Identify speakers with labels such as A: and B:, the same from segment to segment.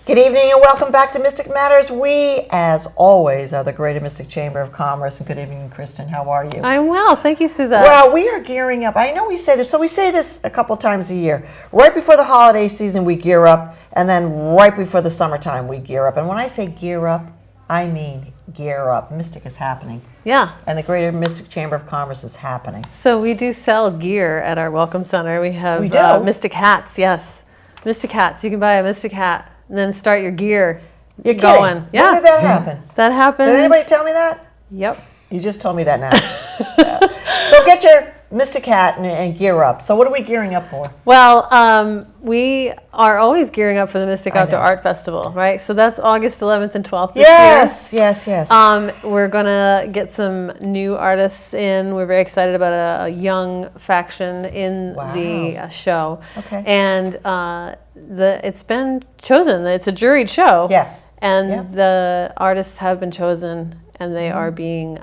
A: Good evening and welcome back to Mystic Matters. We, as always, are the Greater Mystic Chamber of Commerce. And good evening, Kristin. How are you?
B: I'm well. Thank you, Susette.
A: Well, we are gearing up. I know we say this, so we say this a couple times a year. Right before the holiday season, we gear up, and then right before the summertime, we gear up. And when I say gear up, I mean gear up. Mystic is happening.
B: Yeah.
A: And the Greater Mystic Chamber of Commerce is happening.
B: So we do sell gear at our Welcome Center. We have Mystic hats, yes. Mystic hats. You can buy a Mystic hat and then start your gear
A: You're
B: going.
A: Kidding.
B: Yeah.
A: When did that happen?
B: That happened.
A: Did anybody tell me that?
B: Yep.
A: You just told me that now. Yeah. So get your Mystic hat and gear up. So what are we gearing up for?
B: Well, we are always gearing up for the Mystic Outdoor Art Festival, right? So that's August 11th and 12th this year.
A: Yes.
B: We're going to get some new artists in. We're very excited about a young faction in the show.
A: Okay.
B: And it's been chosen. It's a juried show.
A: Yes.
B: And the artists have been chosen, and they are being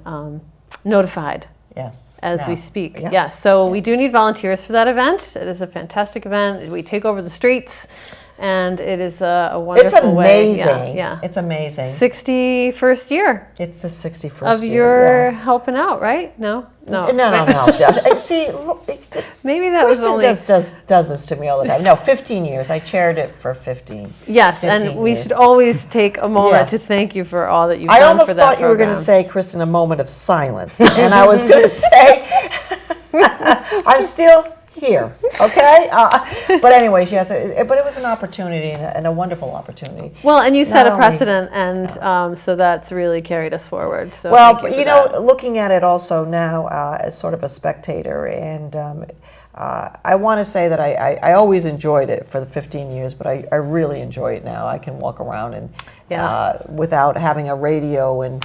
B: notified.
A: Yes.
B: As we speak. Yes. So we do need volunteers for that event. It is a fantastic event. We take over the streets, and it is a wonderful way.
A: It's amazing. Yeah. It's amazing.
B: 61st year.
A: It's the 61st
B: of
A: year.
B: Your helping out, right? No.
A: See, look,
B: maybe that was only...
A: Kristin does this to me all the time. No, 15 years. I chaired it for 15.
B: Yes, 15 and we years. Should always take a moment to thank you for all that you've done
A: I almost
B: for that
A: thought you were going to say, Kristin, a moment of silence. And I was going to say, I'm still here, okay? But anyways, yes, but it was an opportunity and a wonderful opportunity.
B: Well, and you set a precedent, and so that's really carried us forward. So
A: well, you know, looking at it also now as sort of a spectator, and I want to say that I always enjoyed it for the 15 years, but I really enjoy it now. I can walk around and without having a radio and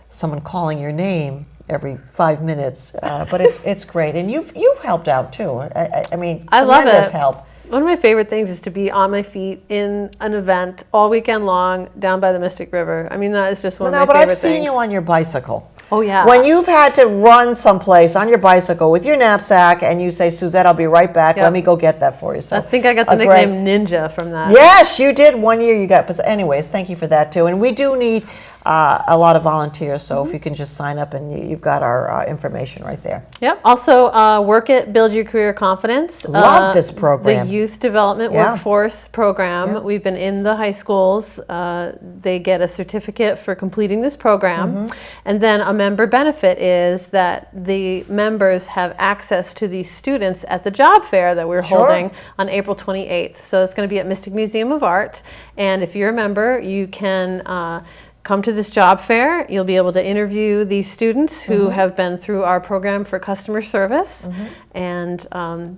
A: someone calling your name every 5 minutes, but it's great, and you've helped out too. I mean,
B: I love it.
A: Help.
B: One of my favorite things is to be on my feet in an event all weekend long down by the Mystic River. I mean, that is just one of my favorite things.
A: But I've seen you on your bicycle.
B: Oh yeah.
A: When you've had to run someplace on your bicycle with your knapsack, and you say, "Susette, I'll be right back. Let me go get that for you." So
B: I think I got the nickname Ninja from that.
A: Yes, you did. One year you got. But anyways, thank you for that too. And we do need a lot of volunteers. So if you can just sign up, and you've got our information right there.
B: Yep. Also, Work It, Build Your Career Confidence.
A: Love this program.
B: The Youth Development Workforce Program. Yep. We've been in the high schools. They get a certificate for completing this program, and then a member benefit is that the members have access to these students at the job fair that we're holding on April 28th. So it's going to be at Mystic Museum of Art, and if you're a member, you can come to this job fair. You'll be able to interview these students who have been through our program for customer service, and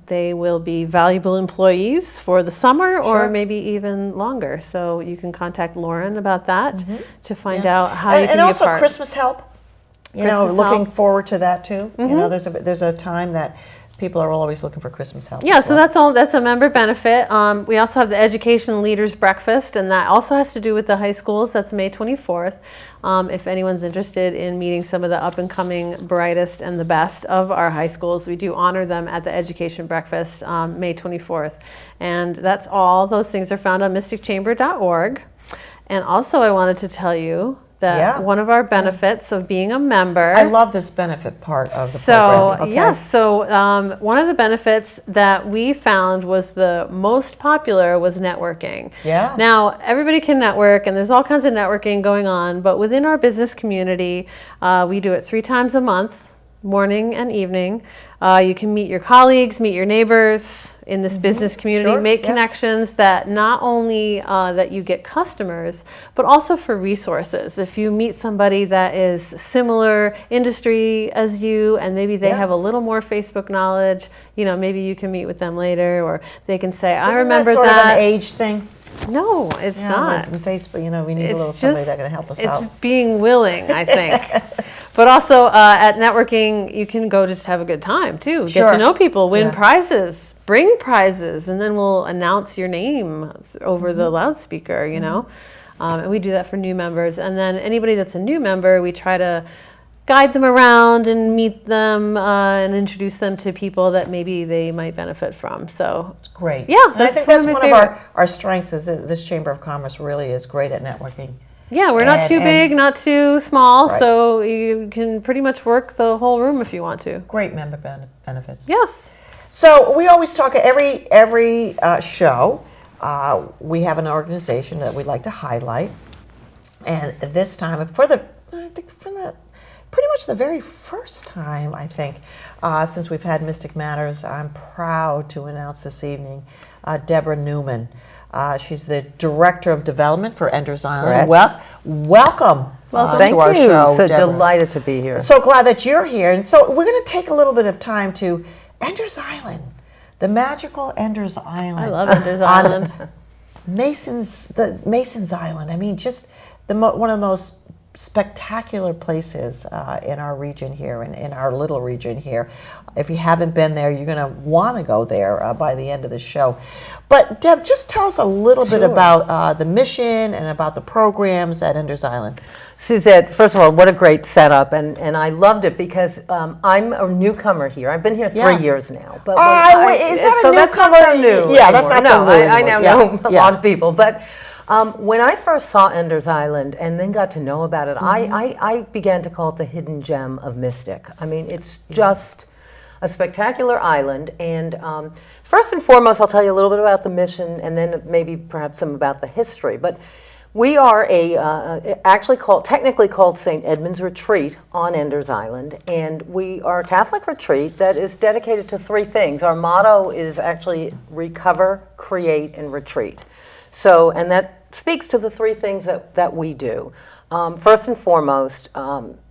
B: they will be valuable employees for the summer or maybe even longer. So you can contact Lauren about that to find out how you can be a part.
A: And also Christmas help. You know, looking forward to that too. You know, there's a time that people are always looking for Christmas help.
B: Yeah, so that's a member benefit. We also have the Education Leaders Breakfast, and that also has to do with the high schools. That's May 24th. If anyone's interested in meeting some of the up-and-coming brightest and the best of our high schools, we do honor them at the Education Breakfast May 24th. And that's all. Those things are found on mysticchamber.org. And also I wanted to tell you that one of our benefits of being a member.
A: I love this benefit part of the program. Okay.
B: Yes, so one of the benefits that we found was the most popular was networking. Yeah. Now, everybody can network, and there's all kinds of networking going on, but within our business community, we do it 3 times a month, morning and evening. You can meet your colleagues, meet your neighbors in this business community, make connections that not only that you get customers, but also for resources. If you meet somebody that is similar industry as you, and maybe they have a little more Facebook knowledge, you know, maybe you can meet with them later, or they can say, I remember that.
A: Isn't that sort of an age thing?
B: No, it's not.
A: In Facebook, you know, we need a little somebody that's going to help us out.
B: It's being willing, I think. But also at networking, you can go just have a good time too. Get to know people, win prizes, bring prizes, and then we'll announce your name over the loudspeaker, you know. And we do that for new members. And then anybody that's a new member, we try to guide them around and meet them and introduce them to people that maybe they might benefit from. So
A: It's great.
B: Yeah,
A: and I think
B: that's
A: that's
B: one of
A: one
B: my
A: of our strengths is that this Chamber of Commerce really is great at networking.
B: yeah, we're not too big, not too small,
A: Right.
B: so you can pretty much work the whole room if you want to.
A: Great member benefits.
B: Yes.
A: So we always talk every show. We have an organization that we'd like to highlight, and this time pretty much the very first time I think since we've had Mystic Matters, I'm proud to announce this evening Deborah Neuman. She's the Director of Development for Enders Island. Welcome
C: Thank
A: to our
C: you.
A: show,
C: So
A: Deborah.
C: delighted to be here.
A: So glad that you're here. And so we're going to take a little bit of time to Enders Island, the magical Enders Island.
B: I love Enders Island.
A: Mason's Island. I mean, just one of the most spectacular places in our region here, in our little region here. If you haven't been there, you're going to want to go there by the end of the show. But Deb, just tell us a little bit about the mission and about the programs at Enders Island.
C: Susette, first of all, what a great setup, and I loved it because I'm a newcomer here. I've been here 3 years now. But
A: is that a
C: so
A: newcomer?
C: that's not so new.
A: Yeah, that's
C: anymore.
A: not so
C: No,
A: new
C: I
A: anymore.
C: now know a lot of people, but when I first saw Enders Island and then got to know about it, I began to call it the hidden gem of Mystic. I mean, it's just a spectacular island, and first and foremost, I'll tell you a little bit about the mission, and then maybe perhaps some about the history. But we are technically called St. Edmund's Retreat on Enders Island, and we are a Catholic retreat that is dedicated to three things. Our motto is actually recover, create, and retreat. So, and that speaks to the three things that we do. First and foremost,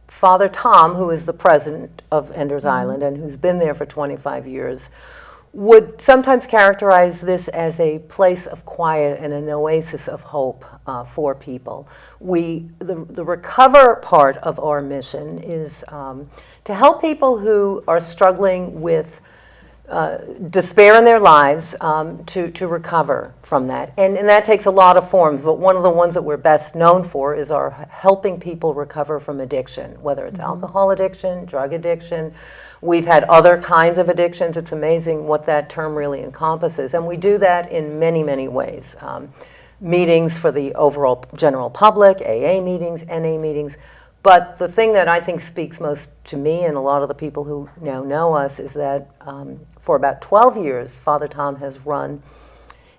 C: Father Tom, who is the president of Enders Island and who's been there for 25 years, would sometimes characterize this as a place of quiet and an oasis of hope for people. The recover part of our mission is to help people who are struggling with despair in their lives to recover from that. And that takes a lot of forms, but one of the ones that we're best known for is our helping people recover from addiction, whether it's alcohol addiction, drug addiction. We've had other kinds of addictions. It's amazing what that term really encompasses. And we do that in many, many ways. Meetings for the overall general public, AA meetings, NA meetings. But the thing that I think speaks most to me and a lot of the people who now know us is that for about 12 years, Father Tom has run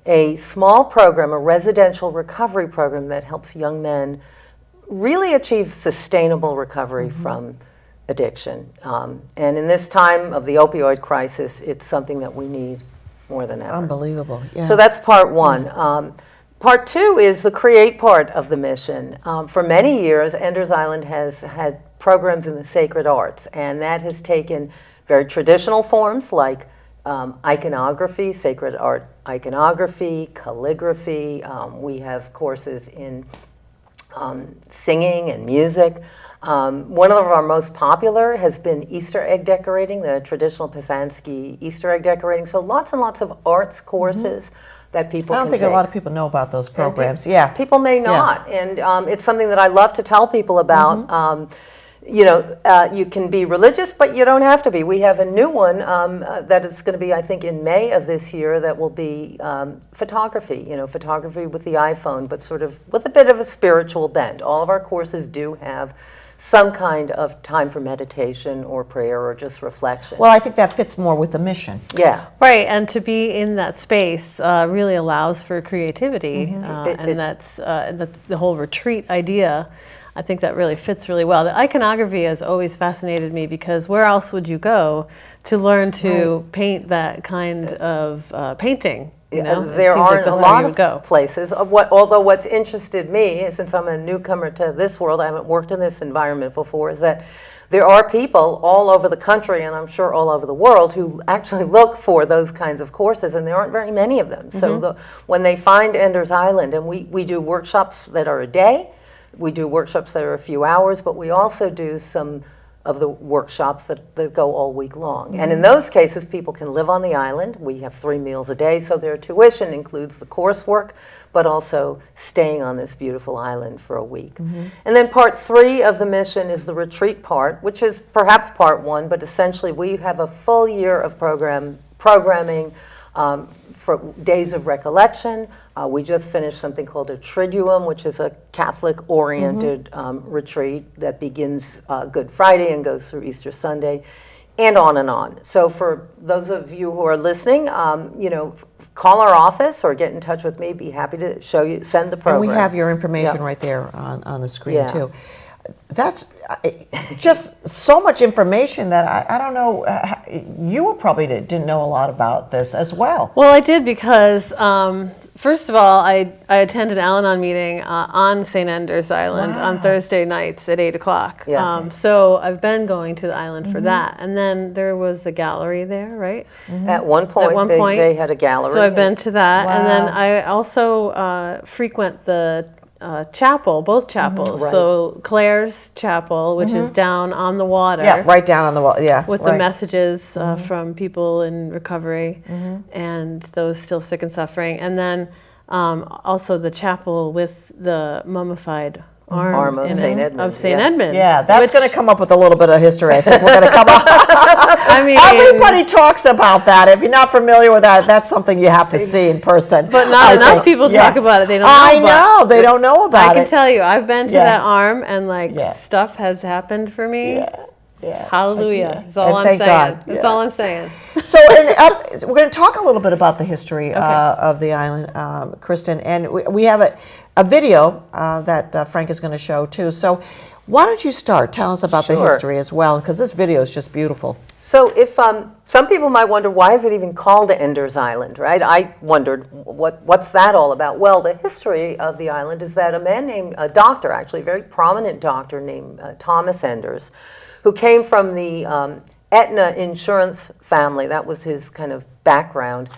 C: a small program, a residential recovery program that helps young men really achieve sustainable recovery from addiction. And in this time of the opioid crisis, it's something that we need more than ever.
A: Unbelievable. Yeah.
C: So that's part one. Part two is the create part of the mission. For many years, Enders Island has had programs in the sacred arts, and that has taken very traditional forms like iconography, sacred art iconography, calligraphy. We have courses in singing and music. One of our most popular has been Easter egg decorating, the traditional Pisanski Easter egg decorating. So lots and lots of arts courses that people
A: I don't
C: can
A: think
C: take.
A: a lot of people know about those programs.
C: People may not, and it's something that I love to tell people about. You can be religious, but you don't have to be. We have a new one that is going to be, I think, in May of this year that will be photography, photography with the iPhone, but sort of with a bit of a spiritual bent. All of our courses do have some kind of time for meditation or prayer or just reflection.
A: Well, I think that fits more with the mission.
C: Yeah.
B: Right, and to be in that space really allows for creativity, and that's the whole retreat idea. I think that really fits really well. The iconography has always fascinated me because where else would you go to learn to paint that kind of painting?
C: There aren't a lot of places. Although what's interested me, since I'm a newcomer to this world, I haven't worked in this environment before, is that there are people all over the country, and I'm sure all over the world, who actually look for those kinds of courses, and there aren't very many of them. So when they find Enders Island, and we do workshops that are a day, we do workshops that are a few hours, but we also do some of the workshops that go all week long. And in those cases, people can live on the island. We have 3 meals a day, so their tuition includes the coursework, but also staying on this beautiful island for a week. And then part 3 of the mission is the retreat part, which is perhaps part 1, but essentially we have a full year of programming for days of recollection. We just finished something called a Triduum, which is a Catholic-oriented retreat that begins Good Friday and goes through Easter Sunday, and on and on. So for those of you who are listening, call our office or get in touch with me. Be happy to send the program.
A: And we have your information right there on the screen too. That's just so much information that I don't know, you probably didn't know a lot about this as well.
B: Well, I did because, first of all, I attended an Al-Anon meeting on St. Andrews Island on Thursday nights at 8 o'clock.
C: Yeah.
B: So I've been going to the island for that. And then there was a gallery there, right?
C: At one point, they had a gallery.
B: So I've been to that. And then I also frequent the chapel, both chapels.
C: Right.
B: So Claire's chapel, which is down on the water.
A: Yeah, right down on the wall. Yeah,
B: With the messages from people in recovery and those still sick and suffering. And then also the chapel with the mummified arm
C: of
B: in
C: St.
B: it,
C: Edmund.
B: Of St. Edmund.
A: Yeah, that's going to come up with a little bit of history. I think we're going to come up.
B: I mean,
A: Everybody talks about that. If you're not familiar with that, that's something you have to see in person.
B: but not enough people talk about it. They don't know
A: I
B: about
A: know. They don't know about
B: I
A: it.
B: can tell you, I've been to that arm and
A: Yeah.
B: stuff has happened for me.
A: Yeah.
B: Hallelujah. That's all
A: And
B: I'm
A: thank
B: saying.
A: God.
B: That's all I'm saying.
A: So we're going to talk a little bit about the history of the island, Kristin, and we have a video that Frank is going to show too. So why don't you start? Tell us about the history as well, because this video is just beautiful.
C: So if some people might wonder, why is it even called Ender's Island, right? I wondered, what's that all about? Well, the history of the island is that a man named, a doctor actually, a very prominent doctor named Thomas Enders, who came from the Aetna insurance family, that was his kind of background,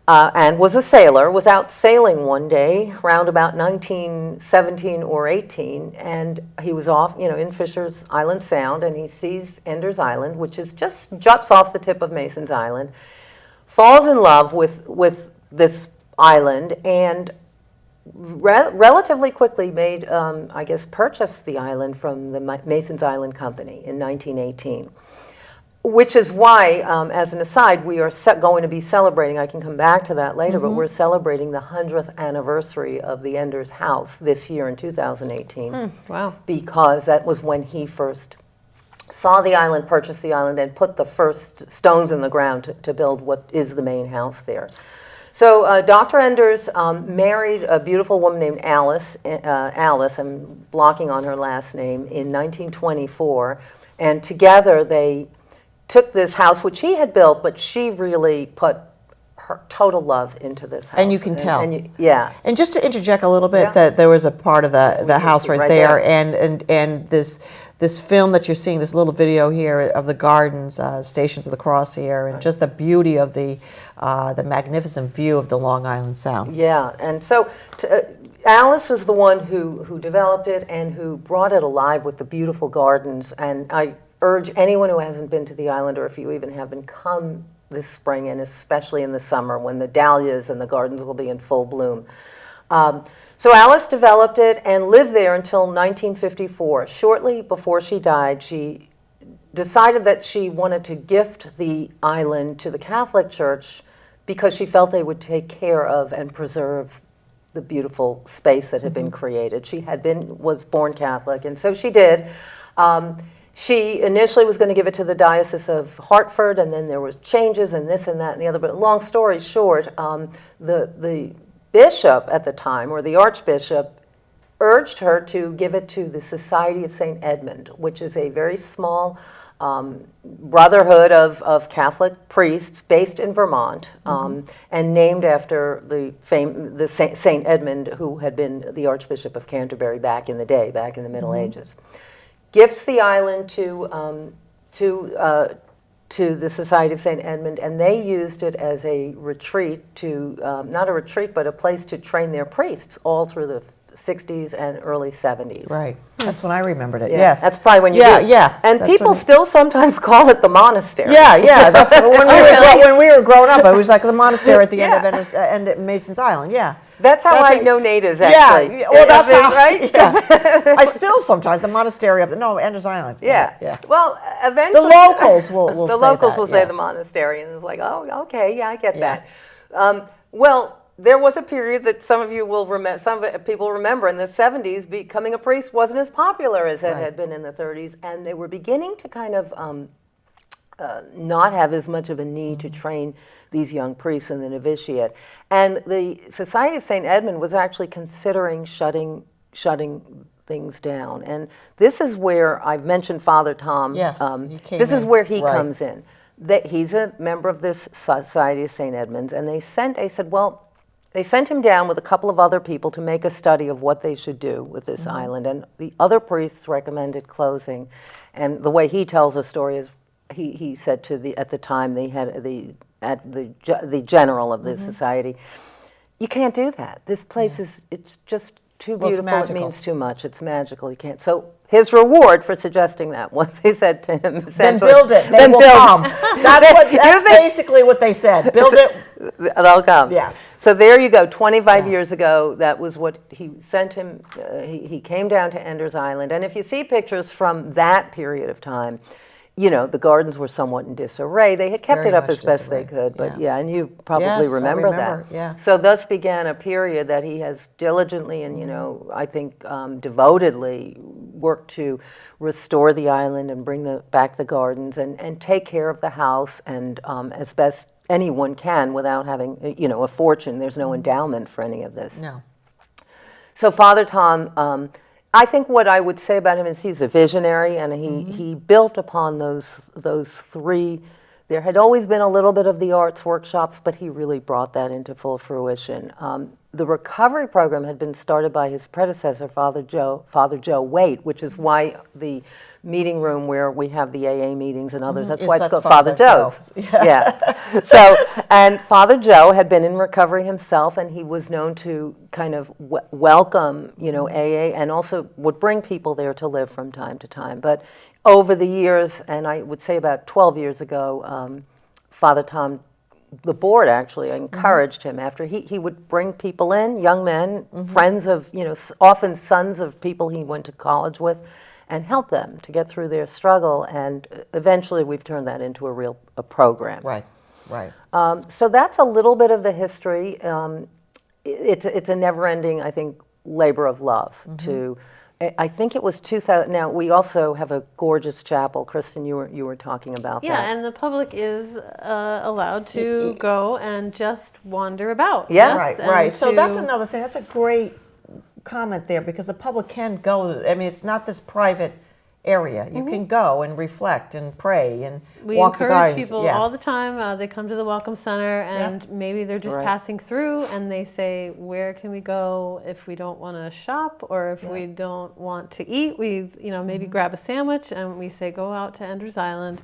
C: and was a sailor, was out sailing one day around about 1917 or 18, and he was off, in Fisher's Island Sound, and he sees Ender's Island, which is just juts off the tip of Mason's Island, falls in love with this island, and relatively quickly made, purchased the island from the Mason's Island Company in 1918. Which is why, as an aside, we are going to be celebrating, I can come back to that later, but we're celebrating the 100th anniversary of the Enders house this year in 2018.
B: Wow.
C: Because that was when he first saw the island, purchased the island, and put the first stones in the ground to build what is the main house there. So Dr. Enders married a beautiful woman named Alice, I'm blocking on her last name, in 1924, and together they took this house, which he had built, but she really put her total love into this house.
A: And you can tell.
C: Yeah.
A: And just to interject a little bit, that there was a part of the house right there, and this film that you're seeing, this little video here of the gardens, Stations of the Cross here, and just the beauty of the magnificent view of the Long Island Sound.
C: Yeah, and so Alice was the one who developed it and who brought it alive with the beautiful gardens, and I urge anyone who hasn't been to the island, or if you even have been, come this spring, and especially in the summer when the dahlias and the gardens will be in full bloom. So Alice developed it and lived there until 1954. Shortly before she died, she decided that she wanted to gift the island to the Catholic Church because she felt they would take care of and preserve the beautiful space that had been created. She was born Catholic, and so she did. She initially was going to give it to the Diocese of Hartford, and then there was changes and this and that and the other. But long story short, the bishop at the time, or the archbishop, urged her to give it to the Society of St. Edmund, which is a very small brotherhood of Catholic priests based in Vermont, and named after the St. Edmund, who had been the Archbishop of Canterbury back in the day, back in the Middle Ages. Gifts the island to the Society of St. Edmund, and they used it as a retreat not a retreat, but a place to train their priests all through the 60s and early 70s.
A: Right. That's when I remembered it.
C: Yeah,
A: Yes.
C: that's probably when you
A: Yeah,
C: did.
A: yeah.
C: And
A: That's
C: people
A: when-
C: still sometimes call it the monastery.
A: Yeah, yeah. That's when we were growing up. It was like the monastery at the end of Mason's Island. Yeah.
C: That's how I
A: it.
C: know natives,
A: Yeah.
C: actually.
A: Well, that's how.
C: right?
A: Yeah. I still sometimes the monastery up. No, Enders Island.
C: Yeah.
A: Yeah.
C: Well, eventually.
A: The locals will
C: the
A: say
C: locals
A: that,
C: will say
A: yeah.
C: the monastery, and it's like, oh, okay, yeah, I get
A: Yeah.
C: that. Well, there was a period that some of you will remember, people remember in the 70s, becoming a priest wasn't as popular as it had been in the 30s, and they were beginning to kind of not have as much of a need to train these young priests in the novitiate. And the Society of St. Edmund was actually considering shutting things down. And this is where I've mentioned Father Tom.
A: Yes, he came
C: this is
A: in.
C: where he
A: Right.
C: comes in. He's a member of this Society of St. Edmunds, and they sent him down with a couple of other people to make a study of what they should do with this island. And the other priests recommended closing. And the way he tells the story is, he said to at the time they had the general of the society, you can't do that. This place it's just too
A: Well, it's
C: beautiful. It
A: magical.
C: means too much. It's magical. You can't. So his reward for suggesting that, once they said to him,
A: Then
C: essentially,
A: build it. They
C: then
A: will
C: build
A: come.
C: it.
A: That's basically what they said. Build it.
C: They'll come.
A: Yeah.
C: So there you go. 25 years ago, that was what he sent him. He came down to Enders Island, and if you see pictures from that period of time, you know, the gardens were somewhat in disarray. They had kept
A: Very
C: it up
A: much
C: as best they
A: disarray,
C: could, but
A: yeah.
C: and you probably
A: Yes, I
C: remember
A: remember,
C: that.
A: yeah.
C: So thus began a period that he has diligently and, you know, I think devotedly worked to restore the island and bring back the gardens and take care of the house and as best anyone can without having, you know, a fortune. There's no endowment for any of this.
A: No.
C: So Father Tom, I think what I would say about him is he's a visionary, and he built upon those three. There had always been a little bit of the arts workshops, but he really brought that into full fruition. The recovery program had been started by his predecessor, Father Joe Waite, which is why the meeting room where we have the AA meetings and others, that's why it's called Father Joe's. Yeah. So, and Father Joe had been in recovery himself, and he was known to kind of welcome, you know, AA, and also would bring people there to live from time to time. But over the years, and I would say about 12 years ago, Father Tom, the board actually encouraged him after he would bring people in, young men, friends of, you know, often sons of people he went to college with, and help them to get through their struggle. And eventually we've turned that into a program.
A: Right. Right.
C: So that's a little bit of the history. It's a never-ending, I think, labor of love to. I think it was 2000. Now we also have a gorgeous chapel. Kristin, you were talking about that.
B: Yeah, and the public is allowed to go and just wander about.
C: Yeah.
B: yes,
A: Right,
B: and
A: right. So that's
B: to-
A: another thing. That's a great comment there, because the public can go. I mean, it's not this private area. You can go and reflect and pray and
B: We
A: walk the
B: encourage
A: gardens.
B: people
A: Yeah.
B: all the time. They come to the Welcome Center, and maybe they're just
C: Right.
B: passing through, and they say, "Where can we go if we don't want to shop, or if we don't want to eat? We, you know, maybe grab a sandwich." And we say, "Go out to Enders Island,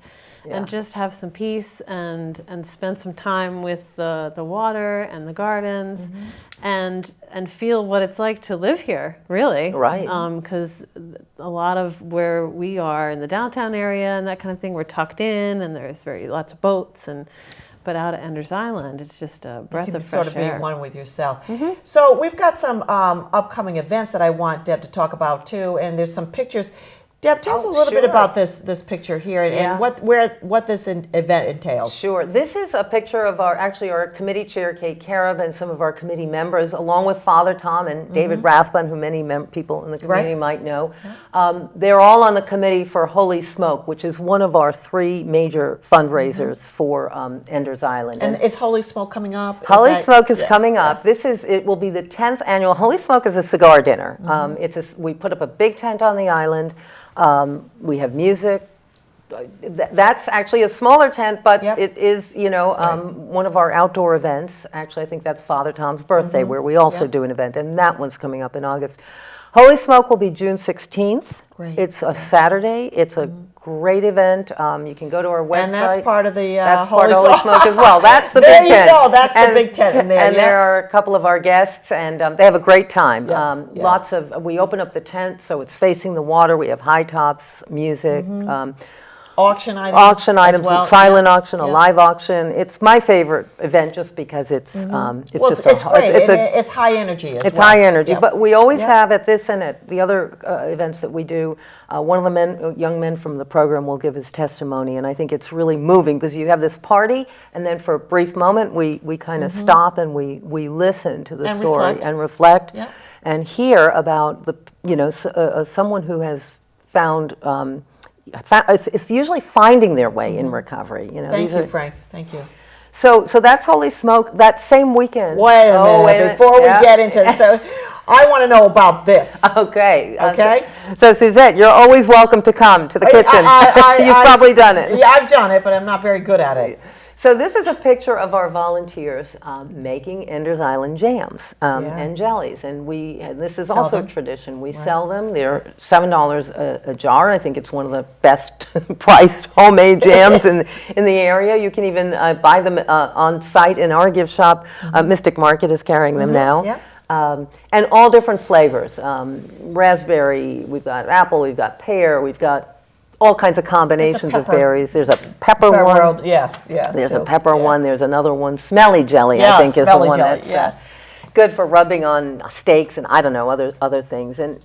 B: and just have some peace and spend some time with the water and the gardens, and feel what it's like to live here, really."
C: Right.
B: Because a lot of where we are in the downtown area and that kind of thing, we're tucked in, and there's lots of boats, but out at Enders Island, it's just a breath
A: You
B: of
A: can sort
B: fresh
A: of be
B: air.
A: one with yourself. So we've got some upcoming events that I want Deb to talk about too, and there's some pictures. Deb, tell us a little bit
C: sure.
A: about this picture here and what this event entails.
C: Sure. This is a picture of our committee chair, Kate Carab, and some of our committee members, along with Father Tom and David Rathbun, who many people in the community might know. They're all on the committee for Holy Smoke, which is one of our three major fundraisers for Enders Island.
A: And is Holy Smoke coming up?
C: Holy Smoke is coming up. It will be the 10th annual. Holy Smoke is a cigar dinner. We put up a big tent on the island. We have music. That's actually a smaller tent, but it is, you know, one of our outdoor events. Actually, I think that's Father Tom's birthday, where we also do an event, and that one's coming up in August. Holy Smoke will be June 16th.
A: Great.
C: It's a Saturday. It's a great event. You can go to our website.
A: And that's part of the
C: That's
A: Holy
C: part of Holy
A: Smoke.
C: Smoke as well. That's the
A: There
C: big
A: you
C: tent.
A: go. That's the big tent in there.
C: And there are a couple of our guests, and they have a great time.
A: Yeah, yeah.
C: Lots of. We open up the tent so it's facing the water. We have high tops, music.
A: Auction items.
C: Auction
A: as
C: items,
A: well.
C: silent auction, a
A: yeah.
C: live auction. It's my favorite event just because it's
A: Well,
C: just
A: it's great.
C: it's
A: It's high energy as
C: it's
A: well.
C: high energy.
A: Yeah.
C: But we always
A: Yeah.
C: have at this and at the other events that we do, one of the young men from the program will give his testimony, and I think it's really moving because you have this party, and then for a brief moment we kind of stop and we listen to the
A: And
C: story
A: reflect.
C: and reflect
A: Yeah.
C: and hear about the someone who has found. It's usually finding their way in recovery.
A: Thank you, Frank. Thank you.
C: So that's Holy Smoke. That same weekend.
A: Wait a minute.
C: Wait a minute.
A: Before we
C: Yeah.
A: get into this, so I want to know about this.
C: Okay.
A: Okay.
C: So Susette, you're always welcome to come to the kitchen. You've probably done it.
A: Yeah, I've done it, but I'm not very good at it.
C: So this is a picture of our volunteers making Enders Island jams and jellies, and this is
A: Sell
C: also
A: them?
C: a tradition. We sell them. They're $7 a jar. I think it's one of the best priced homemade jams in the area. You can even buy them on site in our gift shop. Mystic Market is carrying them now.
A: Yep.
C: And all different flavors. Raspberry, we've got apple, we've got pear, we've got all kinds of combinations of
A: pepper.
C: berries. There's a pepper one.
A: World, yeah.
C: There's a
A: too.
C: pepper
A: Yeah.
C: one. There's another one. Smelly jelly,
A: Yeah,
C: I think, is the
A: smelly
C: one
A: jelly,
C: that's
A: yeah.
C: good for rubbing on steaks and I don't know other things. And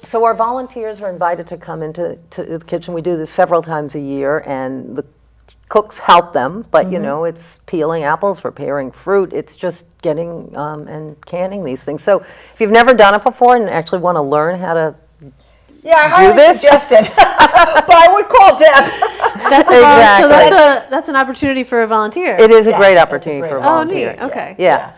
C: so our volunteers are invited to come into the kitchen. We do this several times a year, and the cooks help them. But it's peeling apples, preparing fruit. It's just getting and canning these things. So if you've never done it before and actually want to learn how to
A: Yeah, I highly
C: this?
A: suggest it. But I would call Deb.
B: That's
C: Exactly.
B: So that's an opportunity for a volunteer.
C: It is a great
A: that's a
C: opportunity
A: great
C: for a
A: opportunity.
C: volunteer.
B: Oh, neat. Okay.
C: Yeah,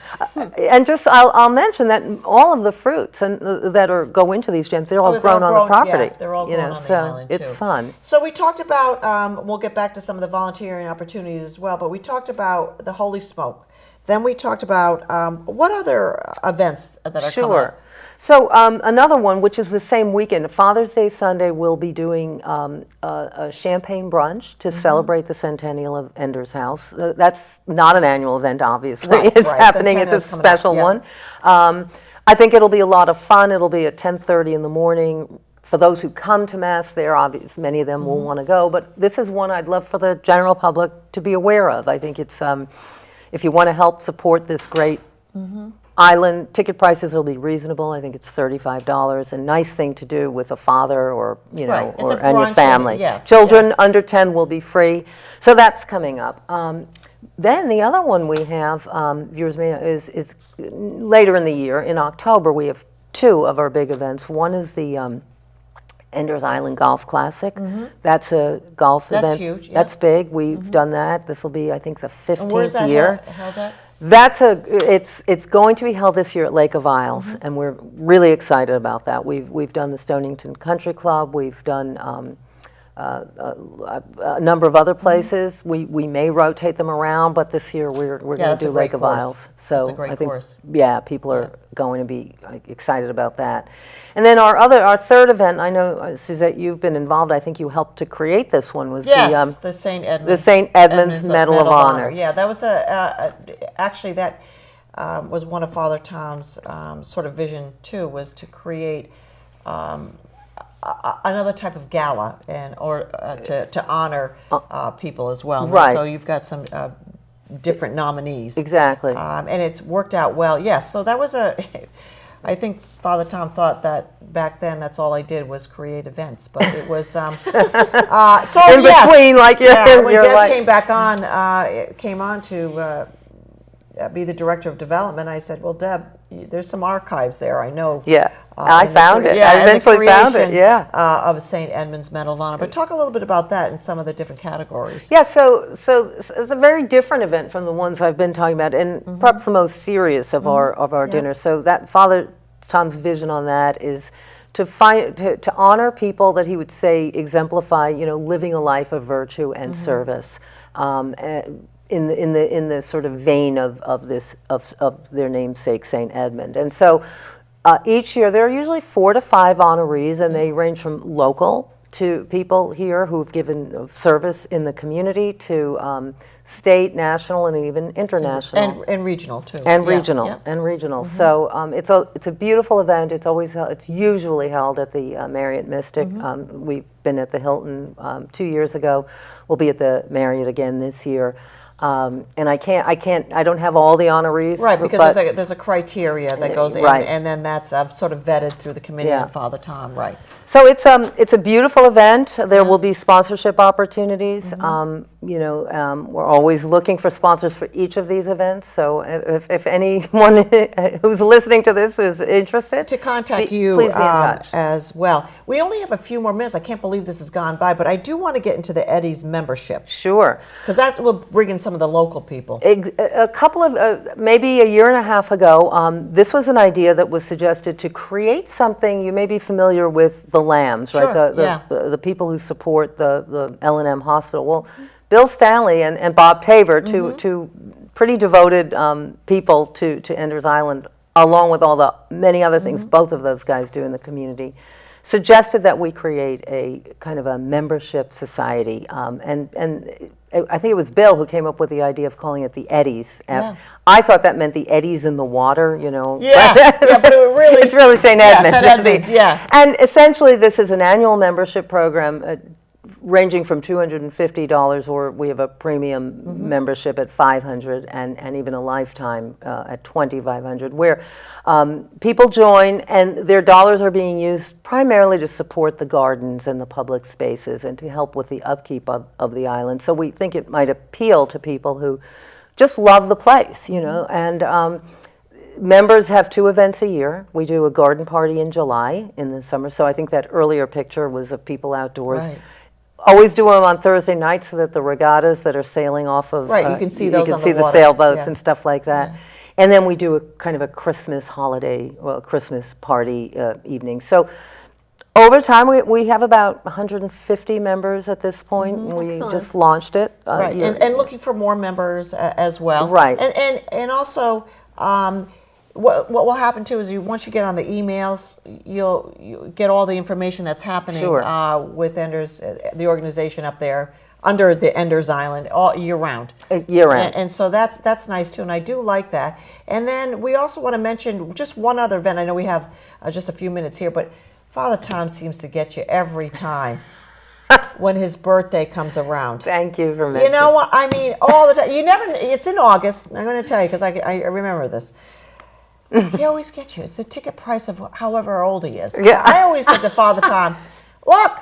C: and just I'll mention that all of the fruits and that go into these jams, they're all
A: they're
C: grown on
A: grown-
C: the property.
A: yeah, they're all grown on the
C: so
A: island,
C: it's
A: too.
C: fun.
A: So we talked about, we'll get back to some of the volunteering opportunities as well, but we talked about the Holy Smoke. Then we talked about what other events that are coming
C: Sure.
A: up?
C: So another one, which is the same weekend, Father's Day Sunday, we'll be doing a champagne brunch to celebrate the centennial of Ender's House. That's not an annual event, obviously.
A: Right,
C: It's
A: right.
C: happening. It's a
A: Centennial's coming up,
C: special
A: yeah.
C: one. I think it'll be a lot of fun. It'll be at 10:30 in the morning. For those who come to Mass there, obviously, many of them will want to go. But this is one I'd love for the general public to be aware of. I think it's, if you want to help support this great island, ticket prices will be reasonable. I think it's $35. A nice thing to do with a father or,
A: Right. It's a
C: and your
A: brunch,
C: family.
A: yeah,
C: Children under 10 will be free. So that's coming up. Then the other one we have, viewers may know, is later in the year. In October, we have two of our big events. One is the Enders Island Golf Classic. That's a golf
A: That's
C: event.
A: huge, yeah.
C: That's big. We've done that. This will be, I think, the 15th
A: And where's that
C: year.
A: held at?
C: It's going to be held this year at Lake of Isles, and we're really excited about that. We've done the Stonington Country Club. We've done a number of other places. We may rotate them around, but this year we're going to
A: that's a
C: do
A: great
C: Lake of
A: course.
C: Isles. So
A: That's a great
C: I think
A: course.
C: people are going to be excited about that. And then our third event, I know Susette, you've been involved. I think you helped to create this one. Was
A: Yes, the St. Edmunds.
C: the St. Edmunds Medal of Honor.
A: Yeah, that was actually that was one of Father Tom's sort of vision too, was to create another type of gala or to honor people as well.
C: Right.
A: So you've got some different nominees.
C: Exactly.
A: And it's worked out well. Yes. So that was I think Father Tom thought that back then that's all I did was create events, but it was so
C: In
A: yes.
C: between, like
A: when
C: you're
A: Deb
C: like,
A: came on to be the director of development, I said, "Well, Deb, there's some archives there. I know."
C: Yeah, I
A: in the
C: found it.
A: yeah,
C: I
A: in the
C: eventually found it.
A: creation,
C: Yeah.
A: of St. Edmund's Medal of Honor. But talk a little bit about that and some of the different categories.
C: Yeah, so it's a very different event from the ones I've been talking about, and perhaps the most serious of our dinners. So that Father Tom's vision on that is to honor people that he would say exemplify, living a life of virtue and service, in the sort of vein of their namesake Saint Edmund. And so each year there are usually 4 to 5 honorees, and they range from local to people here who've given service in the community to state, national, and even international.
A: And regional too.
C: And
A: Yeah,
C: regional,
A: yeah.
C: and regional. So it's a beautiful event. It's usually held at the Marriott Mystic. We've been at the Hilton 2 years ago. We'll be at the Marriott again this year. And I don't have all the honorees.
A: Right, because there's a criteria that goes in,
C: Right.
A: and then that's sort of vetted through the committee
C: Yeah.
A: and Father Tom, right?
C: So it's a beautiful event. There will be sponsorship opportunities. We're always looking for sponsors for each of these events. So if anyone who's listening to this is interested,
A: To contact you
C: please be in touch.
A: as well. We only have a few more minutes. I can't believe this has gone by, but I do want to get into the Eddie's membership,
C: Sure.
A: because that will bring in some of the local people.
C: A couple of, maybe a year and a half ago, this was an idea that was suggested to create something. You may be familiar with the Lambs, right?
A: Sure,
C: The people who support the L&M hospital. Well, Bill Stanley and Bob Tabor, two pretty devoted people to Enders Island, along with all the many other things both of those guys do in the community, suggested that we create a kind of a membership society. And I think it was Bill who came up with the idea of calling it the Eddies.
A: Yeah.
C: I thought that meant the eddies in the water, you know.
A: Yeah, yeah, but it really
C: It's really St. Edmund.
A: St. Edmunds, yeah.
C: And essentially this is an annual membership program ranging from $250, or we have a premium membership at $500, and even a lifetime at $2,500, where people join and their dollars are being used primarily to support the gardens and the public spaces and to help with the upkeep of the island. So we think it might appeal to people who just love the place, you know. And members have 2 events a year. We do a garden party in July in the summer. So I think that earlier picture was of people outdoors.
A: Right.
C: Always do them on Thursday nights so that the regattas that are sailing off of
A: Right, you can see those
C: you
A: on
C: can see
A: the
C: the
A: water.
C: sailboats
A: Yeah.
C: and stuff like that. And then we do a kind of a Christmas holiday, well, Christmas party evening. So over time, we have about 150 members at this point. We
B: Excellent.
C: just launched it.
A: Right, and looking for more members as well.
C: Right.
A: And also, what will happen too is once you get on the emails, you'll get all the information that's happening
C: Sure.
A: with Enders, the organization up there under the Enders Island all year round.
C: Year round.
A: And so that's nice too, and I do like that. And then we also want to mention just one other event. I know we have just a few minutes here, but Father Tom seems to get you every time when his birthday comes around.
C: Thank you for mentioning.
A: You know what? I mean, all the time. It's in August. I'm going to tell you because I remember this. He always gets you. It's the ticket price of however old he is.
C: Yeah.
A: I always said to Father Tom, look,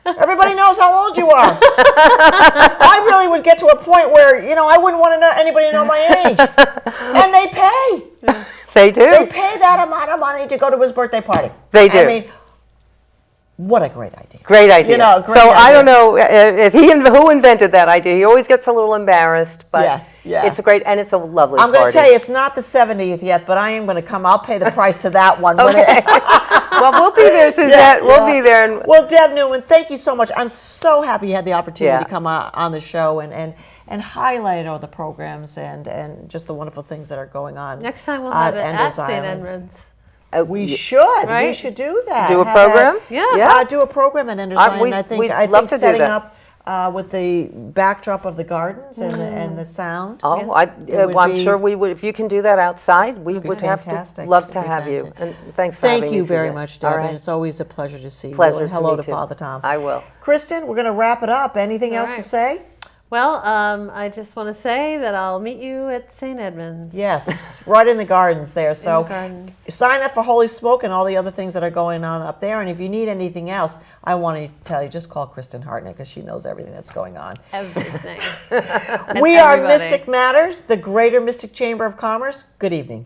A: everybody knows how old you are. I really would get to a point where, I wouldn't want anybody to know my age. And they pay.
C: They do.
A: They pay that amount of money to go to his birthday party.
C: They do.
A: I mean, what a great idea.
C: Great idea.
A: Great
C: so
A: idea.
C: I don't know if who invented that idea. He always gets a little embarrassed, but
A: Yeah.
C: it's a great, and it's a lovely
A: I'm going to
C: party.
A: tell you, it's not the 70th yet, but I am going to come. I'll pay the price to that one.
C: Okay. Well, we'll be there, Susette. We'll be there. And
A: Well, Deb Neuman, thank you so much. I'm so happy you had the opportunity
C: Yeah.
A: to come on the show and highlight all the programs and just the wonderful things that are going on.
B: Next time we'll have it at
A: Enders
B: St.
A: Island.
B: Edmunds.
A: We should. We
B: Right?
A: should do that.
C: Do a
A: Have
C: program?
B: Yeah.
C: Yeah.
A: do a program at Enders
C: we'd
A: Island. I think
C: love to do
A: setting
C: that.
A: up with the backdrop of the gardens and the sound.
C: Oh,
A: would
C: I'm
A: be-
C: sure we would. If you can do that outside, we would have to
A: fantastic.
C: love to
A: It'd be
C: have you.
A: fantastic.
C: And thanks for having
A: Thank
C: me,
A: you very
C: Susette.
A: much, Deb.
C: All
A: And
C: right.
A: it's always a pleasure to see you.
C: Pleasure
A: And
C: to
A: hello
C: me
A: to
C: too.
A: Father Tom.
C: I will.
A: Kristin, we're going to wrap it up. Anything else to
B: right.
A: say?
B: Well, I just want to say that I'll meet you at St. Edmunds.
A: Yes, right in the gardens there. So
B: garden.
A: sign up for Holy Smoke and all the other things that are going on up there. And if you need anything else, I want to tell you, just call Kristin Hartnett because she knows everything that's going on.
B: Everything.
A: We are
B: everybody.
A: Mystic Matters, the Greater Mystic Chamber of Commerce. Good evening.